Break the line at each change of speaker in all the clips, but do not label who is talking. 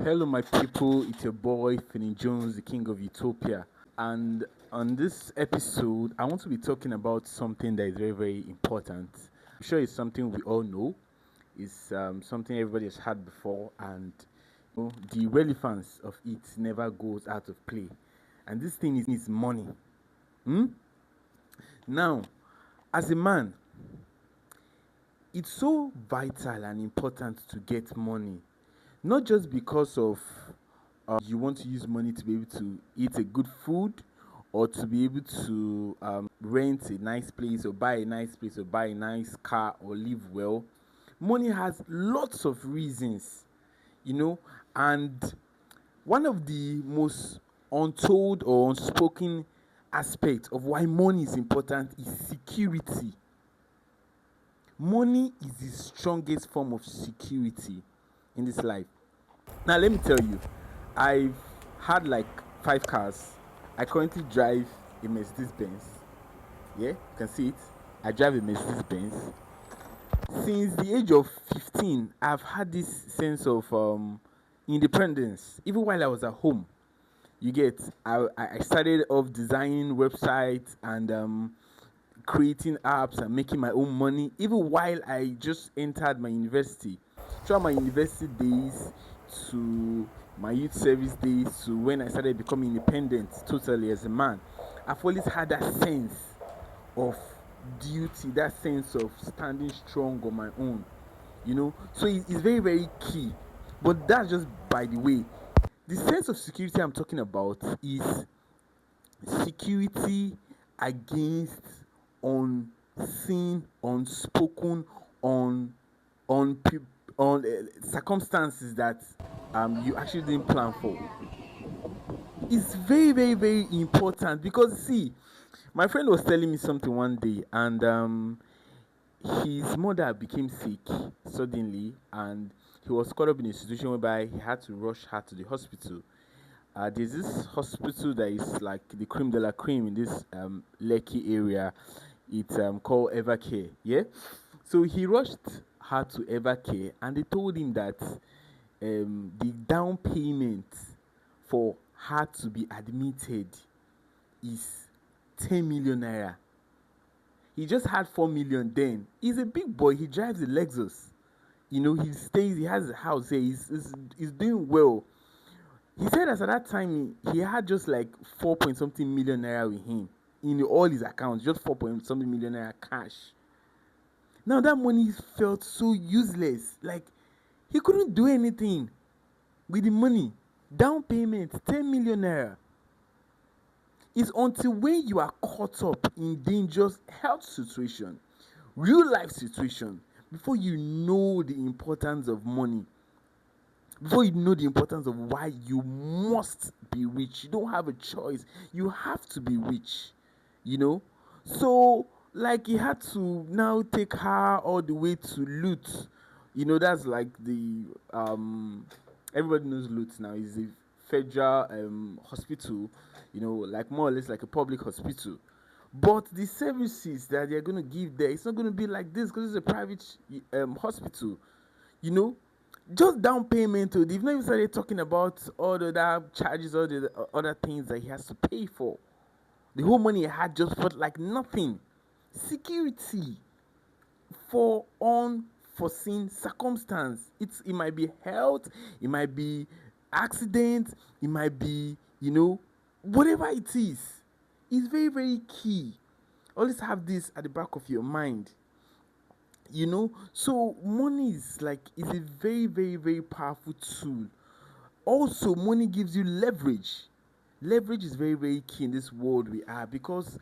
Hello, my people. It's your boy, Finny Jones, the king of Utopia. And on this episode, I want to be talking about something that is very, very important. I'm sure it's something we all know. It's something everybody has had before, and the relevance of it never goes out of play. And this thing is money. Hmm? Now, as a man, it's so vital and important to get money, not just because of you want to use money to be able to eat a good food or to be able to rent a nice place or buy a nice place or buy a nice car or live well. Money has lots of reasons, you know, and one of the most untold or unspoken aspects of why money is important is security. Money is the strongest form of security in this life. Now, let me tell you, I've had like 5 cars. I currently drive a Mercedes Benz. Yeah, you can see it. I drive a Mercedes Benz. Since the age of 15, I've had this sense of independence, even while I was at home. You get, I started off designing websites and creating apps and making my own money, even while I just entered my university. Throughout my university days to my youth service days to when I started becoming independent totally as a man, I've always had that sense of duty, that sense of standing strong on my own, So it's very, very key. But that's just by the way. The sense of security I'm talking about is security against unseen, unspoken, on on on circumstances that you actually didn't plan for. It's very, very, very important because see, my friend was telling me something one day, and his mother became sick suddenly, and he was caught up in a situation whereby he had to rush her to the hospital. There's this hospital that is like the cream de la cream in this Lekki area. It's called Evercare. Yeah. So he rushed her to Evercare, and they told him that the down payment for her to be admitted is 10 million naira. He just had 4 million then. He's a big boy. He drives a Lexus. He has a house here. He's doing well. He said that at that time he had just like 4 point something million naira with him in all his accounts, just 4 point something million naira cash. Now that money felt so useless. Like he couldn't do anything with the money. Down payment 10 million naira. It's until when you are caught up in dangerous health situation, real life situation, before you know the importance of money, before you know the importance of why you must be rich. You don't have a choice. You have to be rich, So, like, he had to now take her all the way to Lut. That's like everybody knows Lut now. It's a federal hospital, like more or less like a public hospital. But the services that they're going to give there, it's not going to be like this because it's a private hospital, you know just down payment. They've not even started talking about all the other charges, all the other things that he has to pay for. The whole money he had just felt like nothing. Security for unforeseen circumstance. It might be health, it might be accident, it might be whatever it is. It's very, very key. Always have this at the back of your mind. So money is a very, very, very powerful tool. Also, money gives you leverage is very, very key in this world we are, because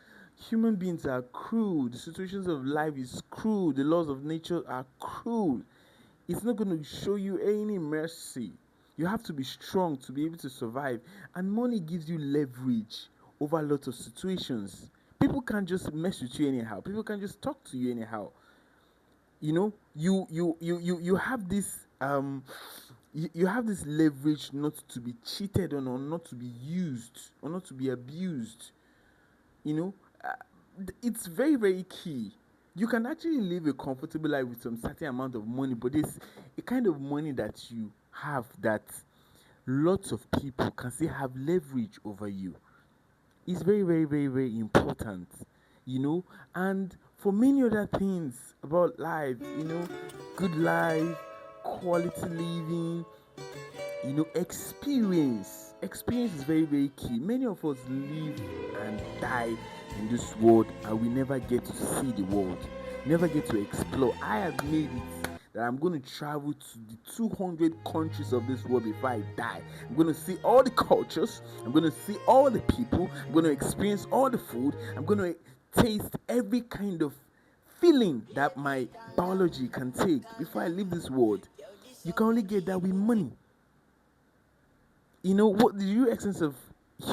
human beings are cruel. The situations of life is cruel. The laws of nature are cruel. It's not going to show you any mercy. You have to be strong to be able to survive, and money gives you leverage over a lot of situations. People can't just mess with you anyhow. People can't just talk to you anyhow. You have this you have this leverage not to be cheated on, or not to be used, or not to be abused. you know uh, it's very, very key. You can actually live a comfortable life with some certain amount of money, but it's a kind of money that you have that lots of people can still have leverage over you. It's very, very, very, very important, and for many other things about life, good life, quality living, experience is very, very key. Many of us live and die in this world, and we never get to see the world, never get to explore. I have made it that I'm going to travel to the 200 countries of this world before I die. I'm going to see all the cultures, I'm going to see all the people, I'm going to experience all the food, I'm going to taste every kind of feeling that my biology can take before I leave this world. You can only get that with money. What the real essence of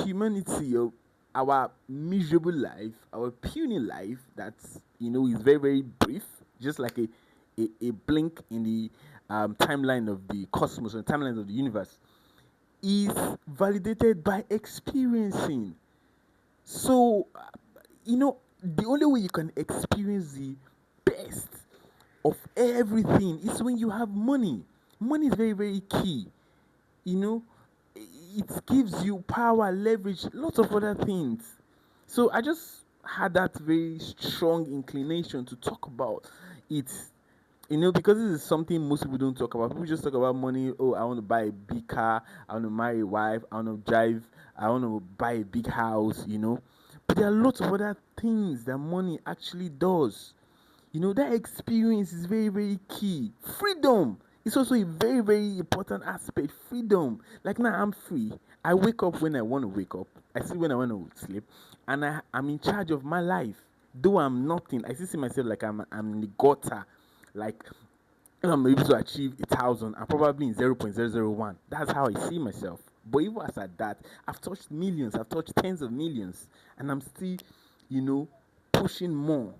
humanity, of our miserable life, our puny life, that's is very, very brief, just like a blink in the timeline of the cosmos, or the timeline of the universe, is validated by experiencing. So the only way you can experience the best of everything is when you have money. Money is very, very key. It gives you power, leverage, lots of other things. So I just had that very strong inclination to talk about it, because this is something most people don't talk about. People just talk about money. Oh, I want to buy a big car, I want to marry a wife, I want to drive, I want to buy a big house, But there are lots of other things that money actually does. That experience is very, very key. Freedom is also a very, very important aspect. Freedom. Like now, I'm free. I wake up when I want to wake up. I sleep when I want to sleep. And I'm in charge of my life. Though I'm nothing, I still see myself like I'm in the gutter. Like, if I'm able to achieve 1,000, I'm probably in 0.001. That's how I see myself. But even as at that, I've touched millions, I've touched tens of millions, and I'm still, pushing more.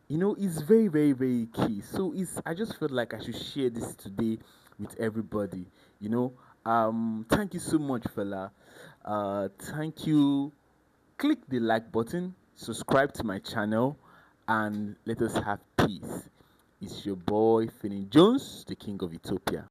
It's very, very, very key. So I just felt like I should share this today with everybody. Thank you so much, fella. Thank you. Click the like button, subscribe to my channel, and let us have peace. It's your boy Finny Jones, the king of Ethiopia.